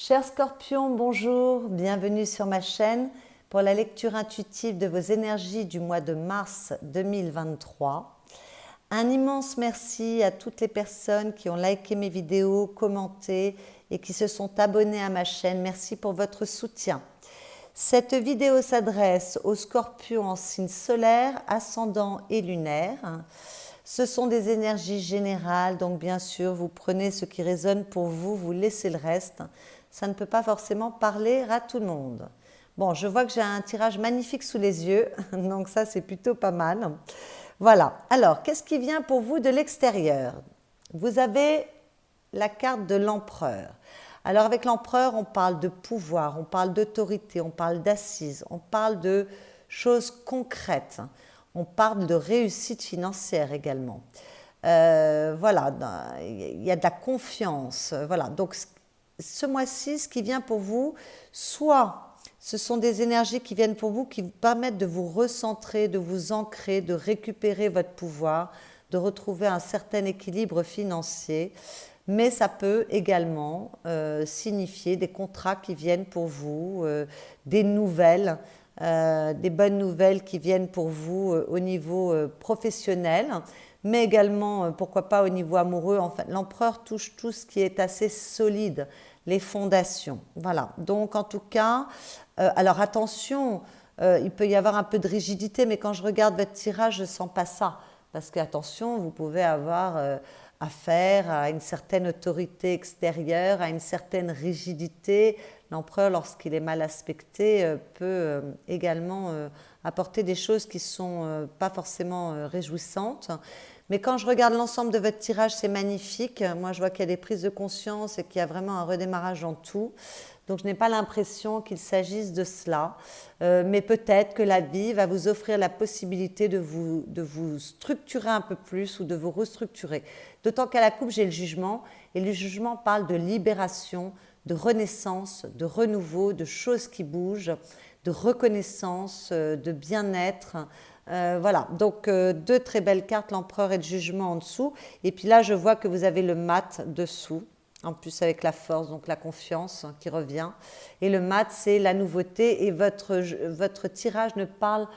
Chers scorpions, bonjour, bienvenue sur ma chaîne pour la lecture intuitive de vos énergies du mois de mars 2023. Un immense merci à toutes les personnes qui ont liké mes vidéos, commenté et qui se sont abonnées à ma chaîne. Merci pour votre soutien. Cette vidéo s'adresse aux scorpions en signe solaire, ascendant et lunaire. Ce sont des énergies générales, donc bien sûr, vous prenez ce qui résonne pour vous, vous laissez le reste. Ça ne peut pas forcément parler à tout le monde. Bon, je vois que j'ai un tirage magnifique sous les yeux, donc ça c'est plutôt pas mal. Voilà, alors qu'est-ce qui vient pour vous de l'extérieur? Vous avez la carte de l'empereur. Alors avec l'empereur, on parle de pouvoir, on parle d'autorité, on parle d'assises, on parle de choses concrètes, on parle de réussite financière également. Voilà, il y a de la confiance. Voilà, donc ce mois-ci, ce qui vient pour vous, soit ce sont des énergies qui viennent pour vous, qui vous permettent de vous recentrer, de vous ancrer, de récupérer votre pouvoir, de retrouver un certain équilibre financier. Mais ça peut également signifier des contrats qui viennent pour vous, des nouvelles, des bonnes nouvelles qui viennent pour vous au niveau professionnel, mais également, pourquoi pas, au niveau amoureux. En fait, l'empereur touche tout ce qui est assez solide, les fondations. Voilà, donc en tout cas, alors attention, il peut y avoir un peu de rigidité, mais quand je regarde votre tirage, je ne sens pas ça. Parce que, attention, vous pouvez avoir affaire à une certaine autorité extérieure, à une certaine rigidité. L'empereur, lorsqu'il est mal aspecté, peut également apporter des choses qui ne sont pas forcément réjouissantes. Mais quand je regarde l'ensemble de votre tirage, c'est magnifique. Moi, je vois qu'il y a des prises de conscience et qu'il y a vraiment un redémarrage en tout. Donc, je n'ai pas l'impression qu'il s'agisse de cela. Mais peut-être que la vie va vous offrir la possibilité de vous structurer un peu plus ou de vous restructurer. D'autant qu'à la coupe, j'ai le jugement. Et le jugement parle de libération, de renaissance, de renouveau, de choses qui bougent, de reconnaissance, de bien-être. Voilà, donc deux très belles cartes, l'empereur et le jugement en dessous. Et puis là, je vois que vous avez le mat dessous, en plus avec la force, donc la confiance qui revient. Et le mat, c'est la nouveauté et votre tirage ne parle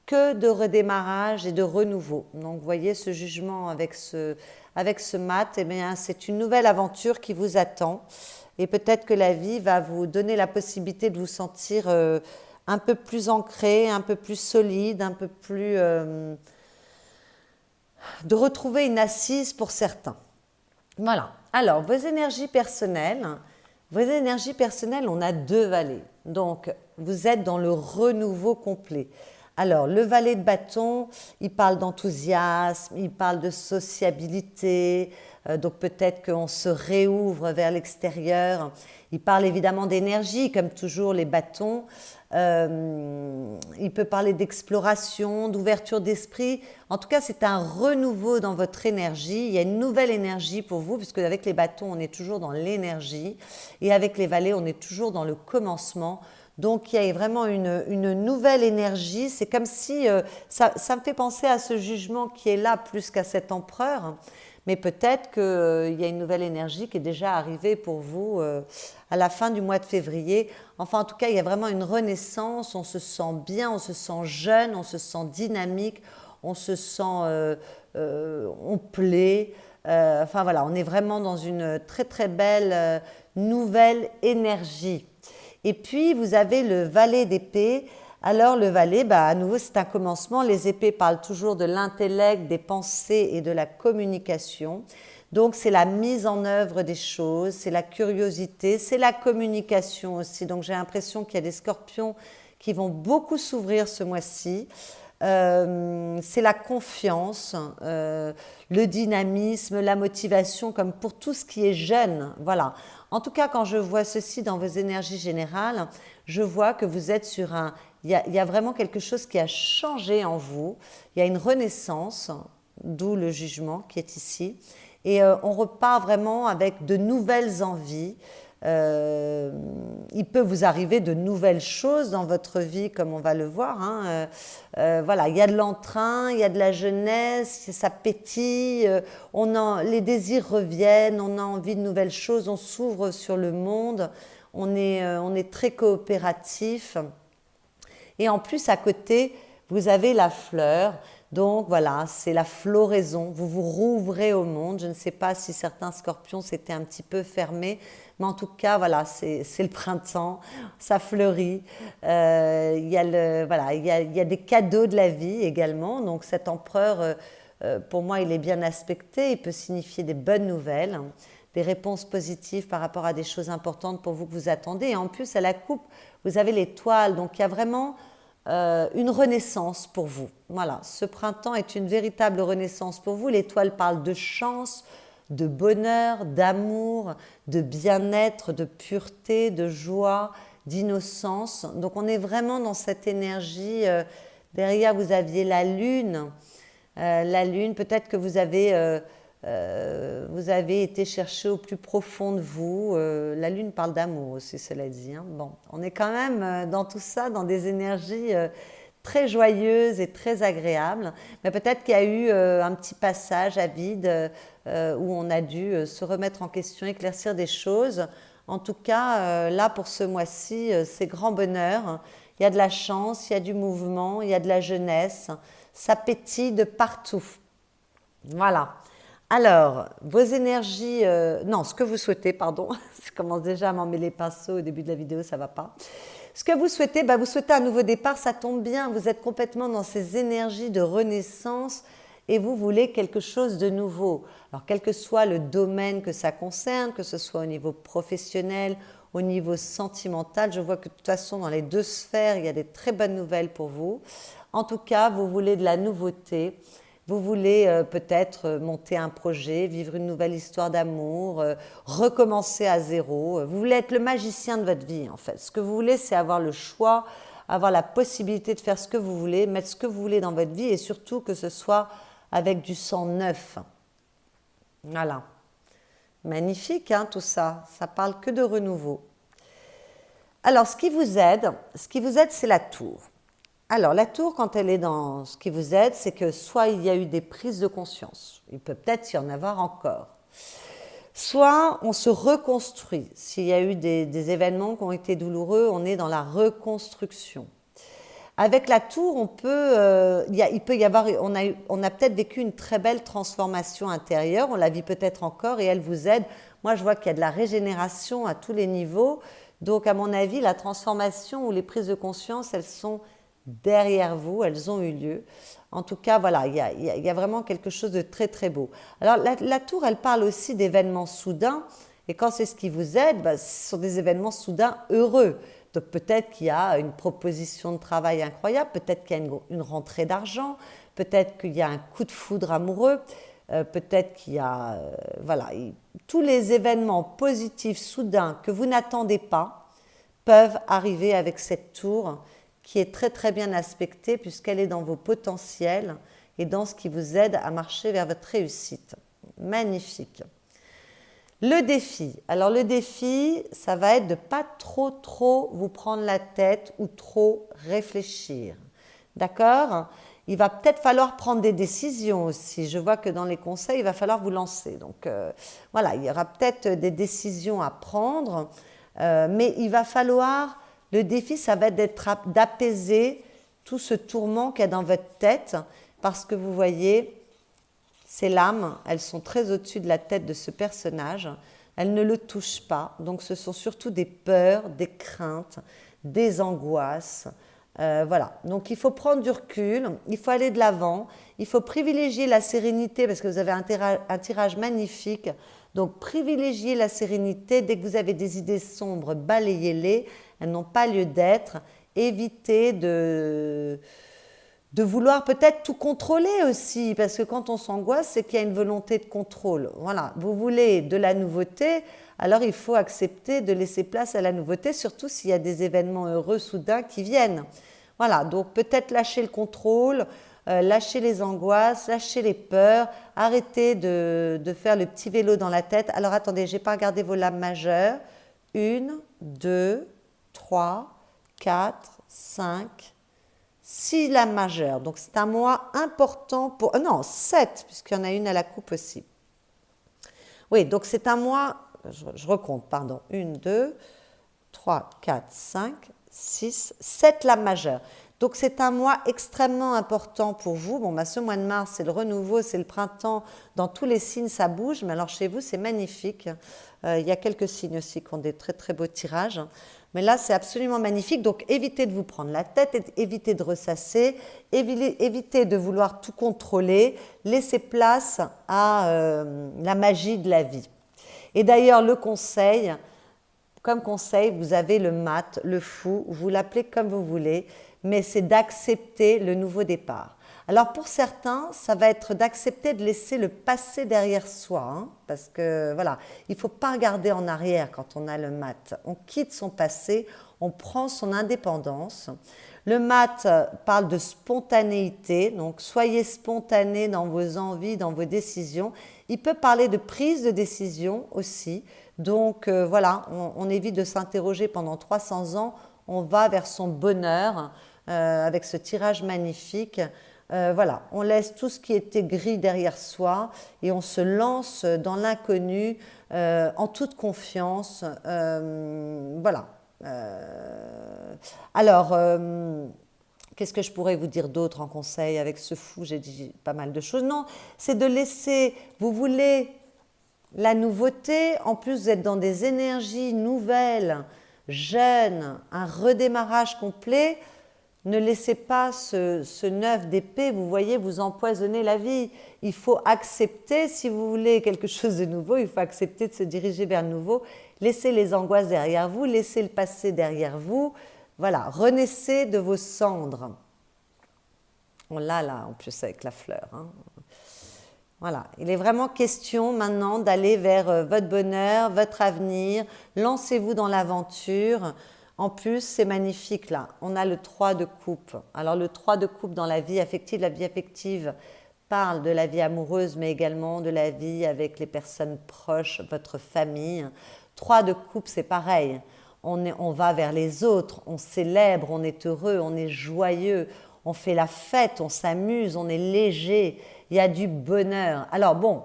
que de redémarrage et de renouveau. Donc vous voyez ce jugement avec ce mat, eh bien, c'est une nouvelle aventure qui vous attend. Et peut-être que la vie va vous donner la possibilité de vous sentir un peu plus ancré, un peu plus solide, un peu plus... de retrouver une assise pour certains. Voilà. Alors, vos énergies personnelles, on a deux valets. Donc, vous êtes dans le renouveau complet. Alors, le valet de bâton, il parle d'enthousiasme, il parle de sociabilité, donc peut-être qu'on se réouvre vers l'extérieur. Il parle évidemment d'énergie, comme toujours les bâtons. Il peut parler d'exploration, d'ouverture d'esprit. En tout cas, c'est un renouveau dans votre énergie. Il y a une nouvelle énergie pour vous, puisque avec les bâtons, on est toujours dans l'énergie. Et avec les valets, on est toujours dans le commencement. Donc, il y a vraiment une nouvelle énergie. C'est comme si, ça me fait penser à ce jugement qui est là plus qu'à cet empereur. Mais peut-être qu'il y a une nouvelle énergie qui est déjà arrivée pour vous à la fin du mois de février. Enfin, en tout cas, il y a vraiment une renaissance. On se sent bien, on se sent jeune, on se sent dynamique, on se sent... on plaît. Enfin, voilà, on est vraiment dans une très, très belle nouvelle énergie. Et puis, vous avez le valet d'épée. Alors, le valet, à nouveau, c'est un commencement. Les épées parlent toujours de l'intellect, des pensées et de la communication. Donc, c'est la mise en œuvre des choses, c'est la curiosité, c'est la communication aussi. Donc, j'ai l'impression qu'il y a des scorpions qui vont beaucoup s'ouvrir ce mois-ci. C'est la confiance, le dynamisme, la motivation, comme pour tout ce qui est jeune. Voilà. En tout cas, quand je vois ceci dans vos énergies générales, je vois que vous êtes sur un... Il y a vraiment quelque chose qui a changé en vous. Il y a une renaissance, d'où le jugement qui est ici. Et on repart vraiment avec de nouvelles envies. il peut vous arriver de nouvelles choses dans votre vie, comme on va le voir, hein. Voilà, il y a de l'entrain, il y a de la jeunesse, ça pétille, les désirs reviennent, on a envie de nouvelles choses, on s'ouvre sur le monde, on est très coopératif. Et en plus, à côté, vous avez la fleur. Donc voilà, c'est la floraison. Vous vous rouvrez au monde. Je ne sais pas si certains scorpions s'étaient un petit peu fermés, mais en tout cas, voilà, c'est le printemps, ça fleurit. Il y a voilà, il y a des cadeaux de la vie également. Donc cet empereur, pour moi, il est bien aspecté. Il peut signifier des bonnes nouvelles, hein, des réponses positives par rapport à des choses importantes pour vous que vous attendez. Et en plus, à la coupe, vous avez l'étoile. Donc il y a vraiment une renaissance pour vous. Voilà, ce printemps est une véritable renaissance pour vous. L'étoile parle de chance, de bonheur, d'amour, de bien-être, de pureté, de joie, d'innocence. Donc on est vraiment dans cette énergie. Derrière, vous aviez la lune. La lune, peut-être que vous avez été chercher au plus profond de vous. La lune parle d'amour aussi, cela dit, hein. Bon, on est quand même dans tout ça, dans des énergies très joyeuses et très agréables. Mais peut-être qu'il y a eu un petit passage à vide où on a dû se remettre en question, éclaircir des choses. En tout cas, là, pour ce mois-ci, c'est grand bonheur. Il y a de la chance, il y a du mouvement, il y a de la jeunesse. Ça pétille de partout. Voilà. Alors, vos énergies, non, ce que vous souhaitez, pardon, je commence déjà à m'en mêler les pinceaux au début de la vidéo, ça ne va pas. Ce que vous souhaitez, vous souhaitez un nouveau départ, ça tombe bien, vous êtes complètement dans ces énergies de renaissance et vous voulez quelque chose de nouveau. Alors, quel que soit le domaine que ça concerne, que ce soit au niveau professionnel, au niveau sentimental, je vois que de toute façon, dans les deux sphères, il y a des très bonnes nouvelles pour vous. En tout cas, vous voulez de la nouveauté. Vous voulez peut-être monter un projet, vivre une nouvelle histoire d'amour, recommencer à zéro. Vous voulez être le magicien de votre vie, en fait. Ce que vous voulez, c'est avoir le choix, avoir la possibilité de faire ce que vous voulez, mettre ce que vous voulez dans votre vie et surtout que ce soit avec du sang neuf. Voilà. Magnifique, hein, tout ça. Ça parle que de renouveau. Alors, ce qui vous aide, c'est la tour. Alors, la tour, quand elle est dans ce qui vous aide, c'est que soit il y a eu des prises de conscience, il peut peut-être y en avoir encore, soit on se reconstruit. S'il y a eu des événements qui ont été douloureux, on est dans la reconstruction. Avec la tour, il peut y avoir, on a peut-être vécu une très belle transformation intérieure, on la vit peut-être encore et elle vous aide. Moi, je vois qu'il y a de la régénération à tous les niveaux. Donc, à mon avis, la transformation ou les prises de conscience, elles sont derrière vous, elles ont eu lieu. En tout cas, voilà, il y a vraiment quelque chose de très très beau. Alors la tour, elle parle aussi d'événements soudains, et quand c'est ce qui vous aide, ce sont des événements soudains heureux. Donc peut-être qu'il y a une proposition de travail incroyable, peut-être qu'il y a une rentrée d'argent, peut-être qu'il y a un coup de foudre amoureux, peut-être qu'il y a... voilà, tous les événements positifs soudains que vous n'attendez pas peuvent arriver avec cette tour qui est très très bien aspectée puisqu'elle est dans vos potentiels et dans ce qui vous aide à marcher vers votre réussite. Magnifique. Le défi. Alors le défi, ça va être de ne pas trop vous prendre la tête ou trop réfléchir. D'accord ? Il va peut-être falloir prendre des décisions aussi. Je vois que dans les conseils, il va falloir vous lancer. Donc voilà, il y aura peut-être des décisions à prendre, mais il va falloir... Le défi, ça va être d'apaiser tout ce tourment qu'il y a dans votre tête parce que vous voyez, ces lames, elles sont très au-dessus de la tête de ce personnage. Elles ne le touchent pas. Donc, ce sont surtout des peurs, des craintes, des angoisses. Voilà. Donc, il faut prendre du recul, il faut aller de l'avant, il faut privilégier la sérénité parce que vous avez un tirage magnifique. Donc, privilégiez la sérénité. Dès que vous avez des idées sombres, balayez-les. Elles n'ont pas lieu d'être. Évitez de vouloir peut-être tout contrôler aussi, parce que quand on s'angoisse, c'est qu'il y a une volonté de contrôle. Voilà, vous voulez de la nouveauté, alors il faut accepter de laisser place à la nouveauté, surtout s'il y a des événements heureux soudains qui viennent. Voilà, donc peut-être lâcher le contrôle, lâcher les angoisses, lâcher les peurs, arrêter de faire le petit vélo dans la tête. Alors attendez, je n'ai pas regardé vos lames majeures. 1, 2, 3, 4, 5, 6 lames majeures. Donc c'est un mois important pour... non, 7, puisqu'il y en a une à la coupe aussi. Oui, donc c'est un mois... Je recompte, pardon. 1, 2, 3, 4, 5, 6, 7 lames majeures. Donc c'est un mois extrêmement important pour vous. Bon, ce mois de mars, c'est le renouveau, c'est le printemps. Dans tous les signes, ça bouge. Mais alors chez vous, c'est magnifique. Il y a quelques signes aussi qui ont des très très beaux tirages. Mais là, c'est absolument magnifique. Donc évitez de vous prendre la tête, évitez de ressasser, évitez de vouloir tout contrôler. Laissez place à la magie de la vie. Et d'ailleurs, le conseil, comme conseil, vous avez le mat, le fou, vous l'appelez comme vous voulez, mais c'est d'accepter le nouveau départ. Alors pour certains, ça va être d'accepter de laisser le passé derrière soi, hein, parce que voilà, il ne faut pas regarder en arrière quand on a le mat. On quitte son passé, on prend son indépendance. Le mat parle de spontanéité, donc soyez spontané dans vos envies, dans vos décisions. Il peut parler de prise de décision aussi. Donc voilà, on évite de s'interroger pendant 300 ans, on va vers son bonheur avec ce tirage magnifique. Voilà, on laisse tout ce qui était gris derrière soi et on se lance dans l'inconnu en toute confiance. Voilà. Alors, qu'est-ce que je pourrais vous dire d'autre en conseil avec ce fou? J'ai dit pas mal de choses. Non, c'est de laisser, vous voulez la nouveauté, en plus vous êtes dans des énergies nouvelles, jeunes, un redémarrage complet. Ne laissez pas ce 9 d'épée, vous voyez, vous empoisonner la vie. Il faut accepter, si vous voulez quelque chose de nouveau, il faut accepter de se diriger vers le nouveau. Laissez les angoisses derrière vous, laissez le passé derrière vous. Voilà, renaissez de vos cendres. On l'a là, en plus, avec la fleur. Hein. Voilà, il est vraiment question maintenant d'aller vers votre bonheur, votre avenir. Lancez-vous dans l'aventure. En plus, c'est magnifique là. On a le 3 de coupe. Alors le 3 de coupe dans la vie affective parle de la vie amoureuse, mais également de la vie avec les personnes proches, votre famille. 3 de coupe, c'est pareil. On va vers les autres, on célèbre, on est heureux, on est joyeux, on fait la fête, on s'amuse, on est léger, il y a du bonheur. Alors bon,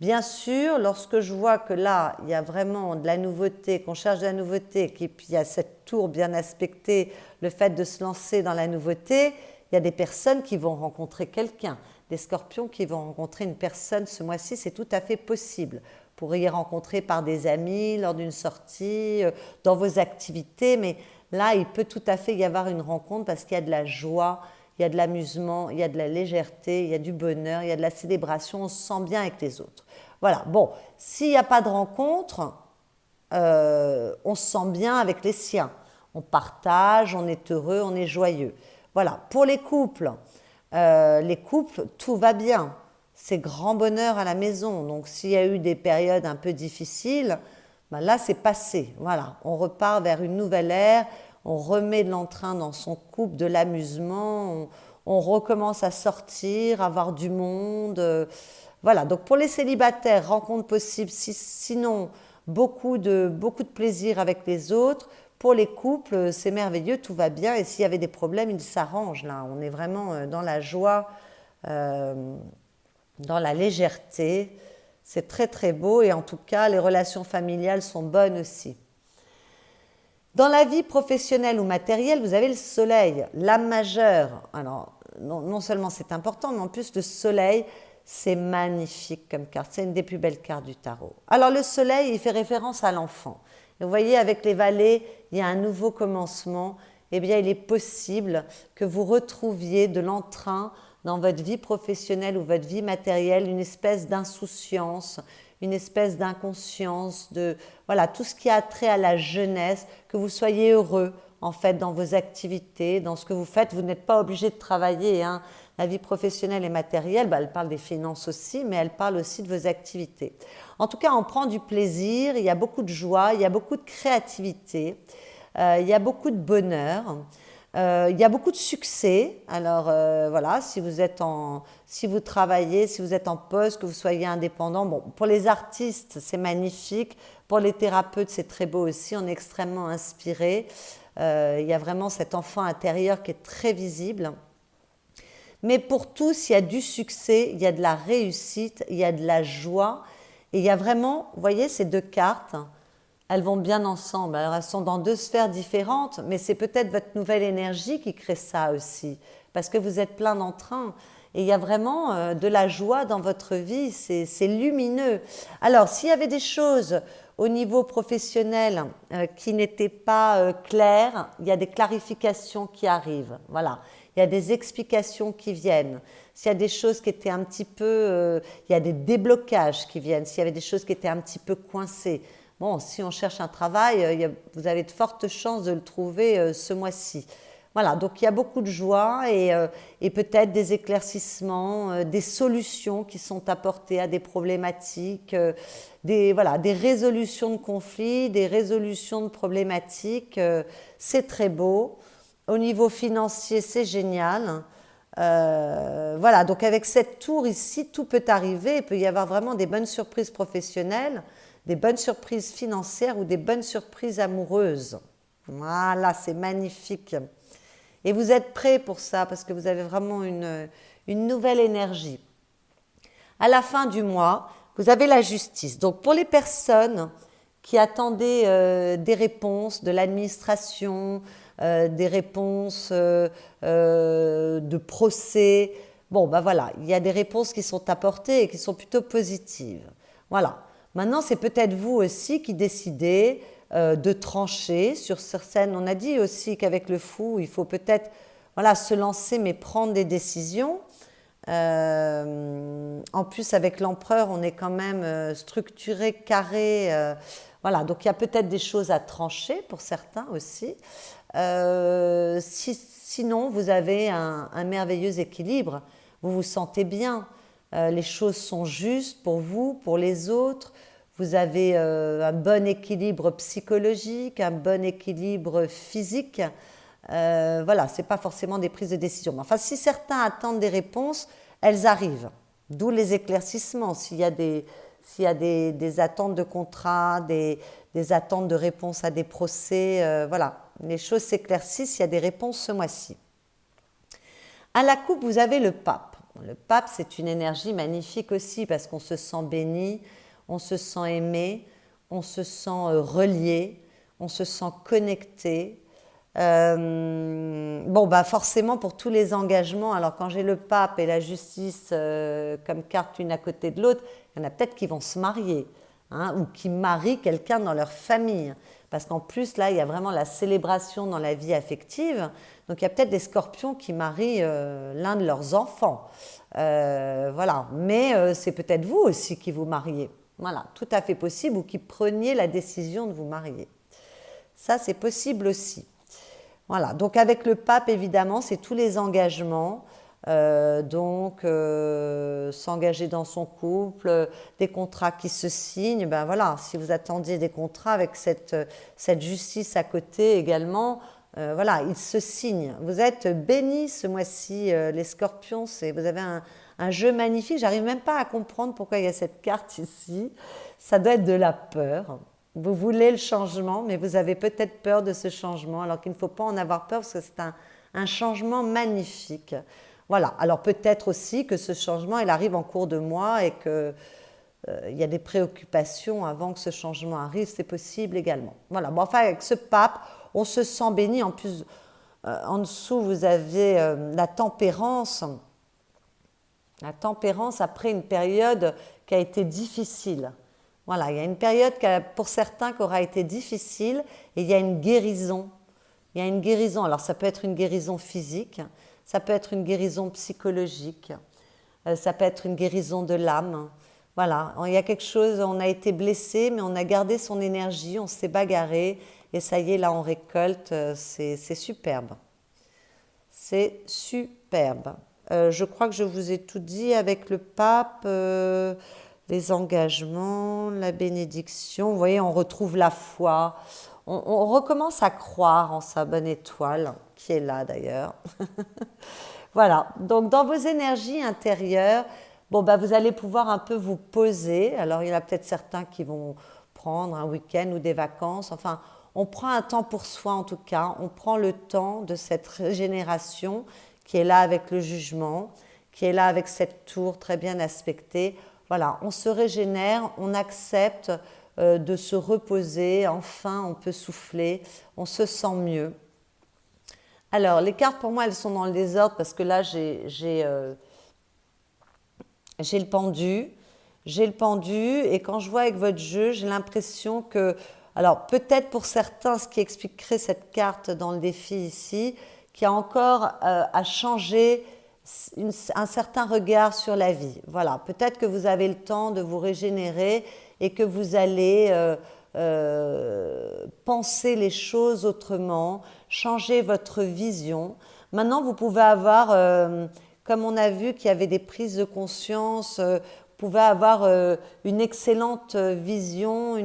bien sûr, lorsque je vois que là, il y a vraiment de la nouveauté, qu'on cherche de la nouveauté, et puis il y a cette tour bien aspectée, le fait de se lancer dans la nouveauté, il y a des personnes qui vont rencontrer quelqu'un, des scorpions qui vont rencontrer une personne ce mois-ci, c'est tout à fait possible. Vous pourriez rencontrer par des amis, lors d'une sortie, dans vos activités, mais là, il peut tout à fait y avoir une rencontre parce qu'il y a de la joie, il y a de l'amusement, il y a de la légèreté, il y a du bonheur, il y a de la célébration, on se sent bien avec les autres. Voilà, bon, s'il n'y a pas de rencontre, on se sent bien avec les siens. On partage, on est heureux, on est joyeux. Voilà, pour les couples, tout va bien. C'est grand bonheur à la maison. Donc, s'il y a eu des périodes un peu difficiles, ben là, c'est passé. Voilà, on repart vers une nouvelle ère. On remet de l'entrain dans son couple, de l'amusement. On recommence à sortir, à voir du monde. Voilà, donc pour les célibataires, rencontre possible. Sinon, beaucoup de plaisir avec les autres. Pour les couples, c'est merveilleux, tout va bien. Et s'il y avait des problèmes, ils s'arrangent. Là, on est vraiment dans la joie, dans la légèreté. C'est très très beau et en tout cas, les relations familiales sont bonnes aussi. Dans la vie professionnelle ou matérielle, vous avez le soleil, l'âme majeure. Alors, non seulement c'est important, mais en plus le soleil, c'est magnifique comme carte. C'est une des plus belles cartes du tarot. Alors le soleil, il fait référence à l'enfant. Et vous voyez, avec les valets, il y a un nouveau commencement. Eh bien, il est possible que vous retrouviez de l'entrain dans votre vie professionnelle ou votre vie matérielle, une espèce d'insouciance, une espèce d'inconscience, de voilà, tout ce qui a trait à la jeunesse, que vous soyez heureux en fait dans vos activités, dans ce que vous faites. Vous n'êtes pas obligé de travailler. Hein. La vie professionnelle et matérielle, elle parle des finances aussi, mais elle parle aussi de vos activités. En tout cas, on prend du plaisir, il y a beaucoup de joie, il y a beaucoup de créativité, il y a beaucoup de bonheur. Il y a beaucoup de succès. Alors voilà, si vous travaillez, si vous êtes en poste, que vous soyez indépendant, bon, pour les artistes, c'est magnifique. Pour les thérapeutes, c'est très beau aussi, on est extrêmement inspiré. Il y a vraiment cet enfant intérieur qui est très visible. Mais pour tous, il y a du succès, il y a de la réussite, il y a de la joie. Et il y a vraiment, vous voyez, ces deux cartes, elles vont bien ensemble. Alors, elles sont dans deux sphères différentes, mais c'est peut-être votre nouvelle énergie qui crée ça aussi. Parce que vous êtes plein d'entrain. Et il y a vraiment de la joie dans votre vie, c'est lumineux. Alors, s'il y avait des choses au niveau professionnel qui n'étaient pas claires, il y a des clarifications qui arrivent. Voilà, il y a des explications qui viennent. S'il y a des choses qui étaient un petit peu... il y a des déblocages qui viennent. S'il y avait des choses qui étaient un petit peu coincées. Bon, si on cherche un travail, vous avez de fortes chances de le trouver ce mois-ci. Voilà, donc il y a beaucoup de joie et peut-être des éclaircissements, des solutions qui sont apportées à des problématiques, voilà, des résolutions de conflits, des résolutions de problématiques. C'est très beau. Au niveau financier, c'est génial. Voilà, donc avec cette tour ici, tout peut arriver. Il peut y avoir vraiment des bonnes surprises professionnelles, des bonnes surprises financières ou des bonnes surprises amoureuses. Voilà, c'est magnifique. Et vous êtes prêts pour ça parce que vous avez vraiment une nouvelle énergie. À la fin du mois, vous avez la justice. Donc pour les personnes qui attendaient des réponses de l'administration, des réponses de procès, bon ben voilà, il y a des réponses qui sont apportées et qui sont plutôt positives. Voilà. Maintenant, c'est peut-être vous aussi qui décidez de trancher sur certaines. On a dit aussi qu'avec le fou, il faut peut-être voilà, se lancer mais prendre des décisions. En plus, avec l'empereur, on est quand même structuré, carré. Voilà, donc il y a peut-être des choses à trancher pour certains aussi. Sinon, vous avez un merveilleux équilibre. Vous vous sentez bien. Les choses sont justes pour vous, pour les autres. Vous avez un bon équilibre psychologique, un bon équilibre physique. Voilà, ce n'est pas forcément des prises de décision. Mais enfin, si certains attendent des réponses, elles arrivent. D'où les éclaircissements. S'il y a des attentes de contrats, des attentes de réponses à des procès, voilà, les choses s'éclaircissent, il y a des réponses ce mois-ci. À la coupe, vous avez le pape. Le pape, c'est une énergie magnifique aussi parce qu'on se sent béni, on se sent aimé, on se sent relié, on se sent connecté. Bon, bah forcément pour tous les engagements, alors quand j'ai le pape et la justice comme carte l'une à côté de l'autre, il y en a peut-être qui vont se marier hein, ou qui marient quelqu'un dans leur famille. Parce qu'en plus, là, il y a vraiment la célébration dans la vie affective. Donc, il y a peut-être des scorpions qui marient l'un de leurs enfants. Voilà. Mais c'est peut-être vous aussi qui vous mariez. Voilà, tout à fait possible, ou qui preniez la décision de vous marier. Ça, c'est possible aussi. Voilà, donc avec le pape, évidemment, c'est tous les engagements. S'engager dans son couple, des contrats qui se signent, ben voilà, si vous attendiez des contrats avec cette justice à côté également, voilà, ils se signent. Vous êtes bénis ce mois-ci, les scorpions, vous avez un jeu magnifique. J'arrive même pas à comprendre pourquoi il y a cette carte ici. Ça doit être de la peur. Vous voulez le changement, mais vous avez peut-être peur de ce changement, alors qu'il ne faut pas en avoir peur parce que c'est un changement magnifique. Voilà, alors peut-être aussi que ce changement, il arrive en cours de mois et qu'il y a des préoccupations avant que ce changement arrive, c'est possible également. Voilà, bon, enfin avec ce pape, on se sent béni. En plus, en dessous, vous avez la tempérance. La tempérance après une période qui a été difficile. Voilà, il y a une période pour certains qui aura été difficile et il y a une guérison. Il y a une guérison, alors ça peut être une guérison physique, ça peut être une guérison psychologique, ça peut être une guérison de l'âme. Voilà, il y a quelque chose, on a été blessé, mais on a gardé son énergie, on s'est bagarré, et ça y est, là on récolte, c'est superbe. C'est superbe. Je crois que je vous ai tout dit avec le pape, les engagements, la bénédiction. Vous voyez, on retrouve la foi. On recommence à croire en sa bonne étoile, qui est là d'ailleurs. Voilà, donc dans vos énergies intérieures, bon, bah, vous allez pouvoir un peu vous poser. Alors, il y en a peut-être certains qui vont prendre un week-end ou des vacances. Enfin, on prend un temps pour soi en tout cas. On prend le temps de cette régénération qui est là avec le jugement, qui est là avec cette tour très bien aspectée. Voilà, on se régénère, on accepte de se reposer. Enfin, on peut souffler, on se sent mieux. Alors, les cartes pour moi, elles sont dans le désordre parce que là, j'ai le pendu. J'ai le pendu et quand je vois avec votre jeu, j'ai l'impression que, alors peut-être pour certains, ce qui expliquerait cette carte dans le défi ici, qu'il y a encore à changer un certain regard sur la vie. Voilà, peut-être que vous avez le temps de vous régénérer et que vous allez penser les choses autrement, changer votre vision. Maintenant, vous pouvez avoir, comme on a vu qu'il y avait des prises de conscience, vous pouvez avoir une excellente vision,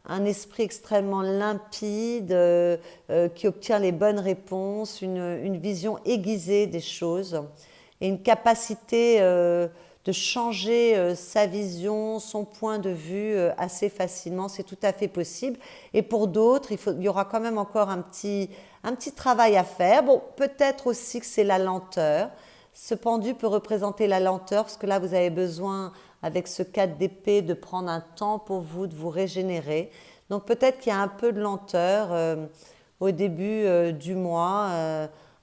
un esprit extrêmement limpide qui obtient les bonnes réponses, une vision aiguisée des choses et une capacité de changer sa vision, son point de vue assez facilement. C'est tout à fait possible. Et pour d'autres, il y aura quand même encore un petit travail à faire. Bon, peut-être aussi que c'est la lenteur. Ce pendu peut représenter la lenteur parce que là, vous avez besoin, avec ce 4 d'épée, de prendre un temps pour vous, de vous régénérer. Donc peut-être qu'il y a un peu de lenteur au début du mois,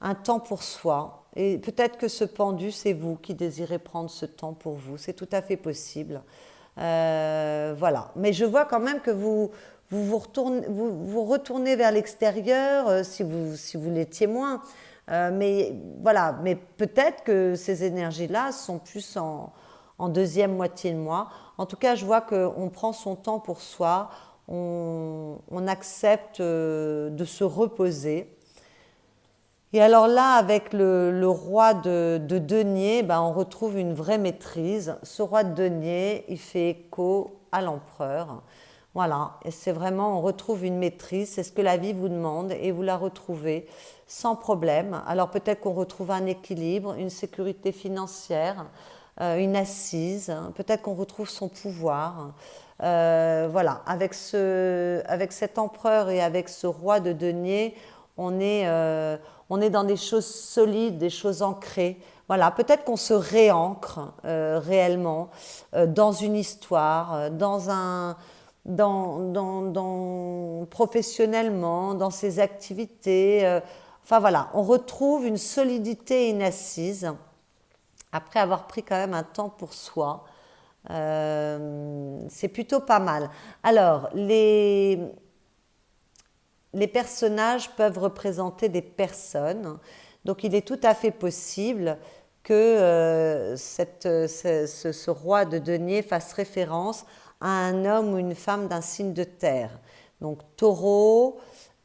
un temps pour soi. Et peut-être que ce pendu, c'est vous qui désirez prendre ce temps pour vous. C'est tout à fait possible. Voilà. Mais je vois quand même que vous retournez vers l'extérieur si vous l'étiez moins. Mais voilà, mais peut-être que ces énergies-là sont plus en deuxième moitié de mois. En tout cas, je vois qu'on prend son temps pour soi, on accepte de se reposer. Et alors là, avec le roi de denier, ben, on retrouve une vraie maîtrise. Ce roi de denier, il fait écho à l'empereur. Voilà, et c'est vraiment, on retrouve une maîtrise, c'est ce que la vie vous demande et vous la retrouvez sans problème. Alors peut-être qu'on retrouve un équilibre, une sécurité financière, une assise, hein. Peut-être qu'on retrouve son pouvoir. Voilà, avec cet empereur et avec ce roi de denier, on est dans des choses solides, des choses ancrées. Voilà, peut-être qu'on se réancre réellement dans une histoire, professionnellement, dans ses activités. Enfin voilà, on retrouve une solidité et une assise après avoir pris quand même un temps pour soi. C'est plutôt pas mal. Alors, les personnages peuvent représenter des personnes. Donc il est tout à fait possible que ce roi de denier fasse référence à un homme ou une femme d'un signe de terre. Donc taureau,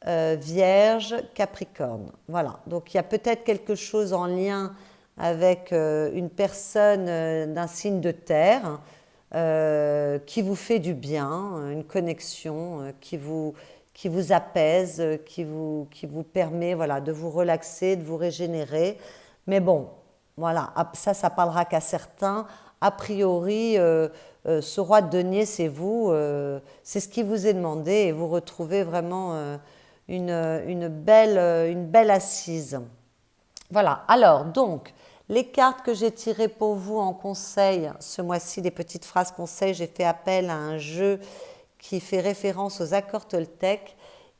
vierge, capricorne. Voilà. Donc il y a peut-être quelque chose en lien avec une personne d'un signe de terre qui vous fait du bien, une connexion qui vous apaise, qui vous permet voilà, de vous relaxer, de vous régénérer. Mais bon, voilà, ça parlera qu'à certains. A priori, ce roi de denier, c'est vous, c'est ce qui vous est demandé et vous retrouvez vraiment une belle assise. Voilà, alors donc, les cartes que j'ai tirées pour vous en conseil, ce mois-ci, des petites phrases conseils, j'ai fait appel à un jeu qui fait référence aux accords Toltec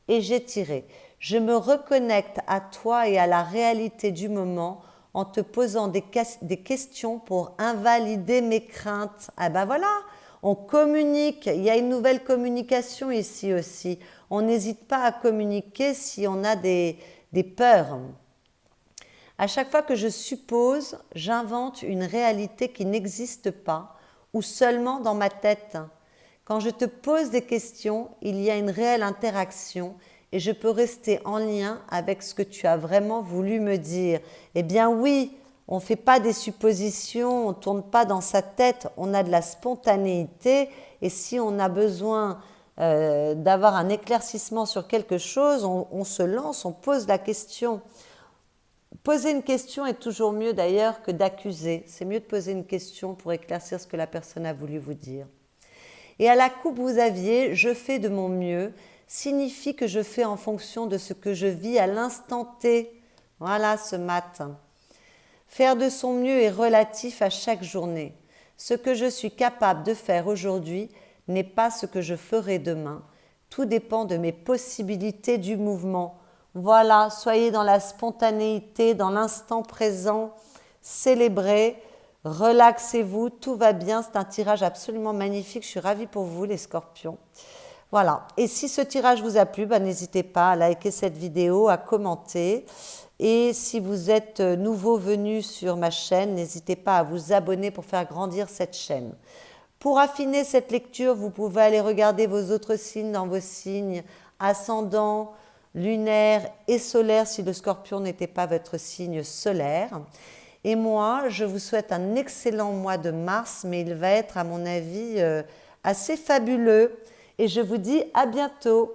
et j'ai tiré « Je me reconnecte à toi et à la réalité du moment en te posant des questions pour invalider mes craintes. » Ah ben voilà, on communique, il y a une nouvelle communication ici aussi. On n'hésite pas à communiquer si on a des peurs. À chaque fois que je suppose, j'invente une réalité qui n'existe pas ou seulement dans ma tête. Quand je te pose des questions, il y a une réelle interaction et je peux rester en lien avec ce que tu as vraiment voulu me dire. Eh bien oui, on ne fait pas des suppositions, on ne tourne pas dans sa tête, on a de la spontanéité et si on a besoin d'avoir un éclaircissement sur quelque chose, on se lance, on pose la question. Poser une question est toujours mieux d'ailleurs que d'accuser. C'est mieux de poser une question pour éclaircir ce que la personne a voulu vous dire. Et à la coupe, vous aviez « je fais de mon mieux » signifie que je fais en fonction de ce que je vis à l'instant T. Voilà ce matin. Faire de son mieux est relatif à chaque journée. Ce que je suis capable de faire aujourd'hui n'est pas ce que je ferai demain. Tout dépend de mes possibilités du mouvement. Voilà, soyez dans la spontanéité, dans l'instant présent, célébrez, relaxez-vous, tout va bien. C'est un tirage absolument magnifique. Je suis ravie pour vous, les scorpions. Voilà. Et si ce tirage vous a plu, n'hésitez pas à liker cette vidéo, à commenter. Et si vous êtes nouveau venu sur ma chaîne, n'hésitez pas à vous abonner pour faire grandir cette chaîne. Pour affiner cette lecture, vous pouvez aller regarder vos autres signes dans vos signes ascendant, lunaire et solaire si le scorpion n'était pas votre signe solaire. Et moi, je vous souhaite un excellent mois de mars, mais il va être à mon avis assez fabuleux. Et je vous dis à bientôt.